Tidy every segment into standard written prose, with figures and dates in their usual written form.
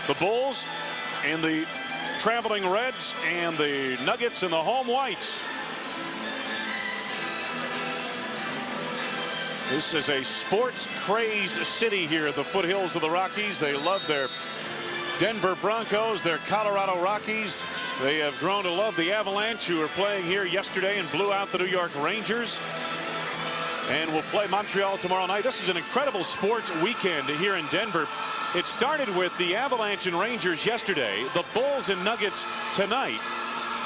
The Bulls and the traveling Reds and the Nuggets and the home Whites. This is a sports-crazed city here at the foothills of the Rockies. They love their Denver Broncos, their Colorado Rockies. They have grown to love the Avalanche, who were playing here yesterday and blew out the New York Rangers. And will play Montreal tomorrow night. This is an incredible sports weekend here in Denver. It started with the Avalanche and Rangers yesterday, the Bulls and Nuggets tonight.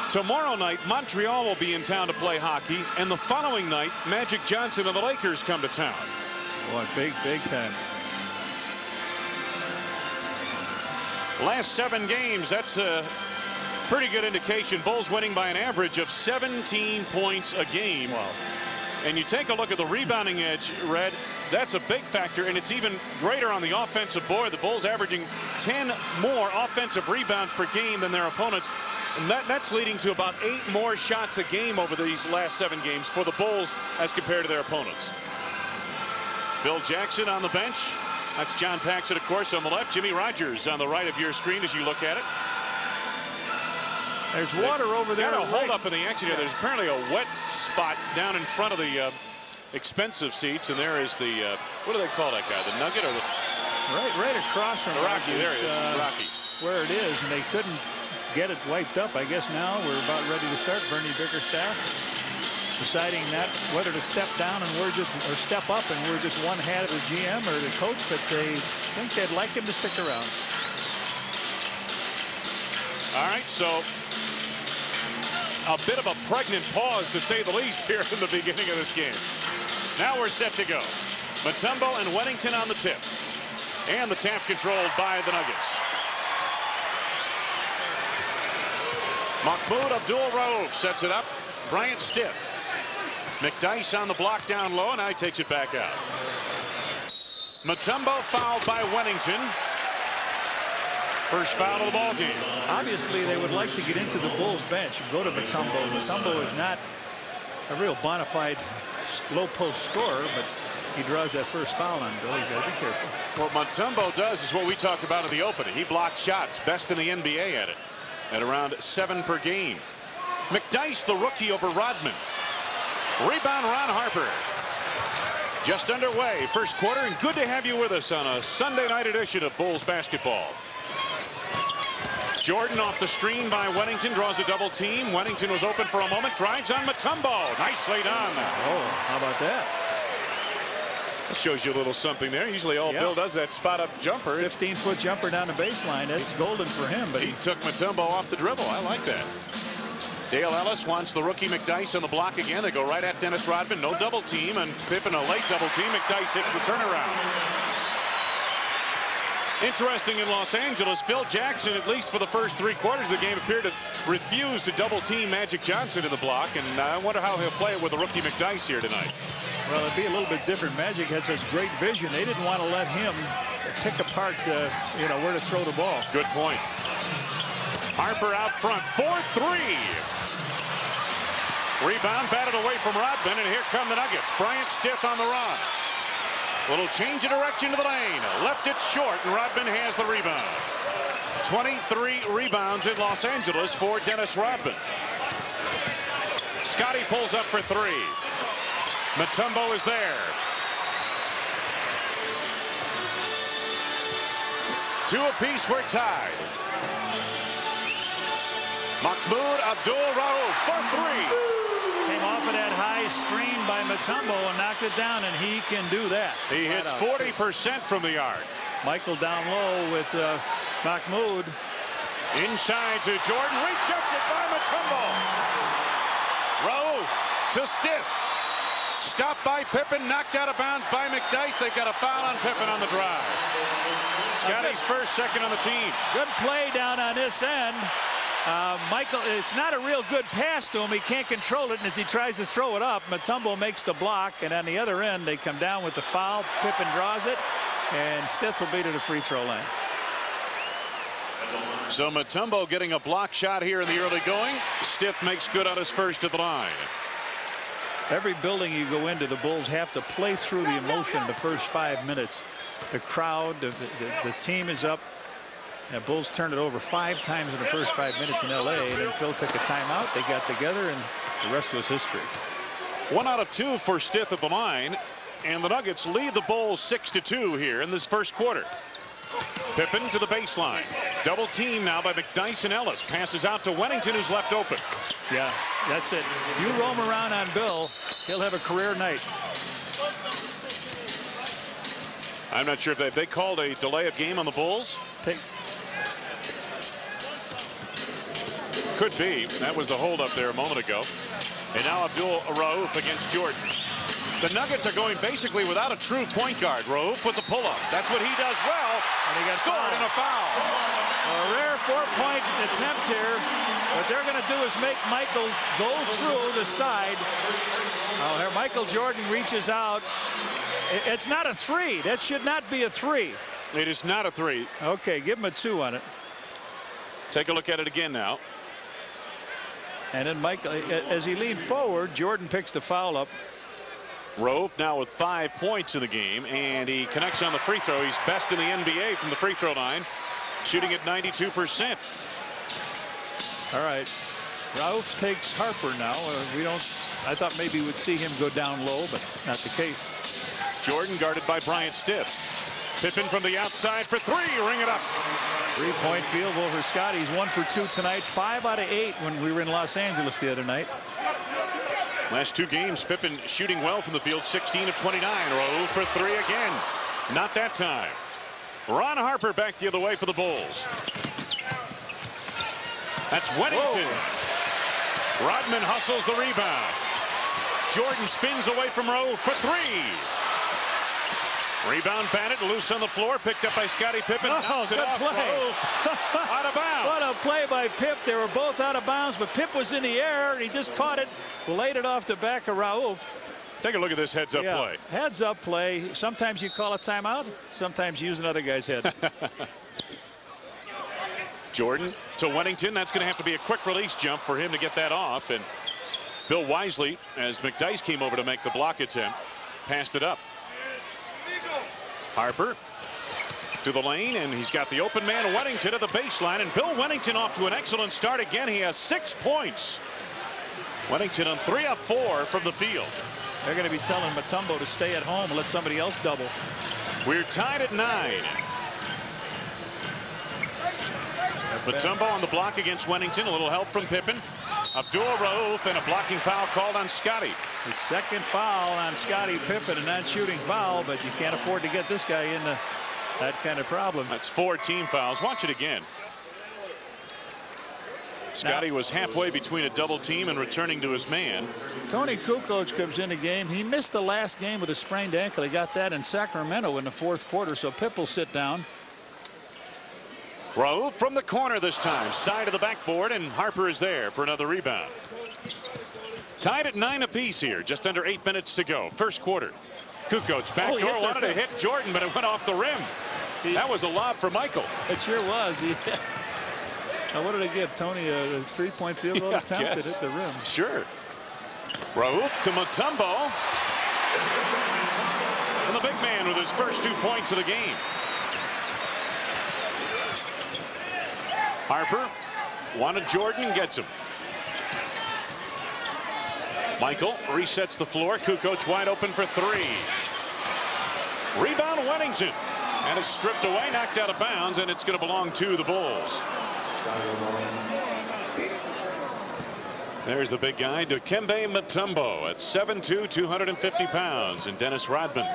Tomorrow night, Montreal will be in town to play hockey, and the following night, Magic Johnson and the Lakers come to town. Boy, big time. Last 7 games, that's a pretty good indication. Bulls winning by an average of 17 points a game. Wow. And you take a look at the rebounding edge, Red, that's a big factor, and it's even greater on the offensive board. The Bulls averaging 10 more offensive rebounds per game than their opponents. And that's leading to about 8 more shots a game over these last 7 games for the Bulls as compared to their opponents. Bill Jackson on the bench. That's John Paxson, of course, on the left. Jimmy Rogers on the right of your screen as you look at it. There's water over there. Got a hold up in the action here. There's apparently a wet spot down in front of the expensive seats, and there is the what do they call that guy? The Nugget or the right across from the Rocky? There it is, Rocky. Where it is, and they couldn't get it wiped up. I guess now we're about ready to start. Bernie Bickerstaff deciding that whether to step down and or step up, and we're just one hat of the GM or the coach, but they think they'd like him to stick around. All right, so a bit of a pregnant pause, to say the least, here in the beginning of this game. Now we're set to go. Mutombo and Weddington on the tip, and the tap controlled by the Nuggets. Mahmoud Abdul-Rauf sets it up. Bryant Stiff. McDyess on the block down low, and now he takes it back out. Mutombo fouled by Weddington. First foul of the ball game. Obviously, they would like to get into the Bulls bench and go to Mutombo. Mutombo is not a real bona fide low post scorer, but he draws that first foul on Bill. You got to be careful. What Mutombo does is what we talked about in the opening. He blocks shots, best in the NBA at it, at around 7 per game. McDyess, the rookie, over Rodman. Rebound, Ron Harper. Just underway, first quarter, and good to have you with us on a Sunday night edition of Bulls basketball. Jordan off the screen by Weddington, draws a double team. Weddington was open for a moment, drives on Mutombo. Nicely done. Oh, how about that? That shows you a little something there. Usually all Bill does that spot up jumper. 15-foot jumper down the baseline. That's golden for him. But he took Mutombo off the dribble. I like that. Dale Ellis wants the rookie McDyess on the block again. They go right at Dennis Rodman. No double team, and Pippen a late double team. McDyess hits the turnaround. Interesting in Los Angeles, Phil Jackson, at least for the first 3 quarters of the game, appeared to refuse to double team Magic Johnson in the block, and I wonder how he'll play it with the rookie McDyess here tonight. Well, it'd be a little bit different. Magic had such great vision. They didn't want to let him pick apart, where to throw the ball. Good point. Harper out front, 4-3. Rebound batted away from Rodman, and here come the Nuggets. Bryant Stiff on the run. Little change of direction to the lane. Left it short, and Rodman has the rebound. 23 rebounds in Los Angeles for Dennis Rodman. Scotty pulls up for 3. Mutombo is there. 2 apiece, we're tied. Mahmoud Abdul-Rauf for 3. Came off of that high screen by Mutombo and knocked it down, and he can do that. He hits 40% from the arc. Michael down low with Mahmoud. Inside to Jordan, rejected by Mutombo. Rauf to Stiff. Stopped by Pippen, knocked out of bounds by McDyess. They've got a foul on Pippen on the drive. Scotty's first, second on the team. Good play down on this end. Michael, it's not a real good pass to him. He can't control it, and as he tries to throw it up, Mutombo makes the block, and on the other end, they come down with the foul. Pippen draws it, and Stith will be to the free throw line. So Mutombo getting a block shot here in the early going. Stiff makes good on his first at the line. Every building you go into, the Bulls have to play through the emotion the first 5 minutes. The crowd, the team is up. The Bulls turned it over 5 times in the first 5 minutes in LA, and then Phil took a timeout. They got together, and the rest was history. 1 out of 2 for Stith at the line, and the Nuggets lead the Bulls 6-2 here in this first quarter. Pippen to the baseline. Double team now by McDyess and Ellis. Passes out to Wennington, who's left open. Yeah, that's it. You roam around on Bill, he'll have a career night. I'm not sure if they called a delay of game on the Bulls. Could be. That was the holdup there a moment ago. And now Abdul Rauf against Jordan. The Nuggets are going basically without a true point guard. Rauf with the pull-up. That's what he does well. And he got scored in a foul. A rare 4-point attempt here. What they're going to do is make Michael go through the side. Oh, here Michael Jordan reaches out. It's not a 3. That should not be a 3. It is not a 3. Okay, give him a 2 on it. Take a look at it again now. And then Michael, as he leaned forward, Jordan picks the foul up. Rauf now with 5 points in the game, and he connects on the free throw. He's best in the NBA from the free throw line, shooting at 92%. All right, Rauf takes Harper now. I thought maybe we'd see him go down low, but not the case. Jordan guarded by Bryant Stiff. Pippen from the outside for 3. Ring it up. 3-point field goal for Scotty. He's 1 for 2 tonight. 5 out of 8 when we were in Los Angeles the other night. Last 2 games, Pippen shooting well from the field, 16 of 29. Rauf for 3 again. Not that time. Ron Harper back the other way for the Bulls. That's Wennington. Whoa. Rodman hustles the rebound. Jordan spins away from Rauf for 3. Rebound batted, loose on the floor, picked up by Scottie Pippen. Oh, good play. Out of bounds. What a play by Pip. They were both out of bounds, but Pip was in the air, and he just caught it, laid it off the back of Rauf. Take a look at this heads-up play. Heads-up play. Sometimes you call a timeout. Sometimes you use another guy's head. Jordan to Wennington. That's going to have to be a quick release jump for him to get that off. And Bill Wisely, as McDyess came over to make the block attempt, passed it up. Harper to the lane, and he's got the open man Wennington at the baseline, and Bill Wennington off to an excellent start again. He has 6 points. Wennington on 3 of 4 from the field. They're going to be telling Mutombo to stay at home and let somebody else double. We're tied at 9. Mutombo on the block against Wennington. A little help from Pippen. Abdul Rauf, and a blocking foul called on Scotty. The second foul on Scottie Pippen, a non-shooting foul, but you can't afford to get this guy into that kind of problem. That's 4 team fouls. Watch it again. Scotty was halfway between a double team and returning to his man. Tony Kukoc comes in the game. He missed the last game with a sprained ankle. He got that in Sacramento in the 4th quarter, so Pip will sit down. Rauf from the corner this time, side of the backboard, and Harper is there for another rebound. Tied at 9 apiece here, just under 8 minutes to go. First quarter. Kukoc backdoor wanted to hit Jordan, but it went off the rim. That was a lob for Michael. It sure was. Now, what did it give Tony? A 3-point field goal attempt to hit the rim. Sure. Rauf to Mutombo. And the big man with his first 2 points of the game. Harper wanted Jordan, gets him. Michael resets the floor. Kukoc wide open for 3. Rebound Wennington. And it's stripped away, knocked out of bounds, and it's going to belong to the Bulls. There's the big guy, Dikembe Mutombo, at 7'2", 250 pounds, and Dennis Rodman.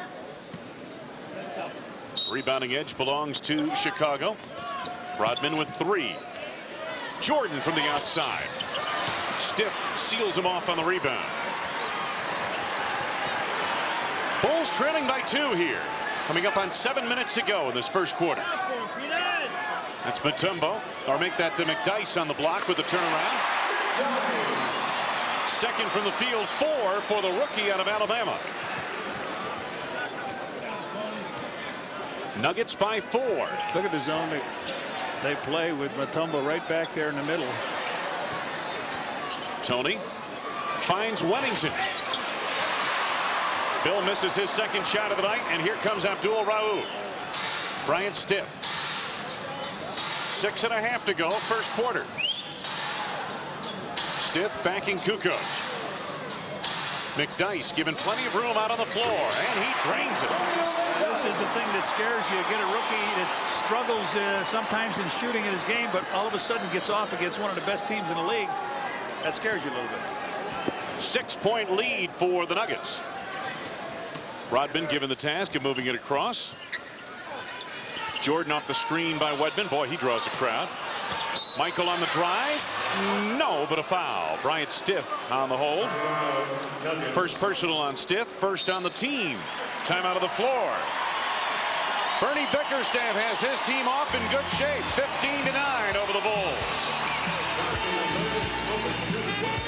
Rebounding edge belongs to Chicago. Rodman with 3. Jordan from the outside. Stiff seals him off on the rebound. Bulls trailing by 2 here. Coming up on 7 minutes to go in this first quarter. That's Mutombo, or make that to McDyess on the block with the turnaround. Second from the field, 4 for the rookie out of Alabama. Nuggets by 4. Look at the zone they play with Mutombo right back there in the middle. Tony finds Wennington. Bill misses his second shot of the night, and here comes Abdul Rauf. Bryant Stiff 6.5 to go, first quarter. Stith backing Kukoc. McDyess given plenty of room out on the floor, and he drains it. This is the thing that scares you. Get a rookie that struggles sometimes in shooting in his game, but all of a sudden gets off against one of the best teams in the league. That scares you a little bit. 6-point lead for the Nuggets. Rodman given the task of moving it across. Jordan off the screen by Wedman. Boy, he draws a crowd. Michael on the drive. No, but a foul. Bryant Stith on the hold. First personal on Stith. First on the team. Timeout of the floor. Bernie Bickerstaff has his team off in good shape. 15-9 over the Bulls.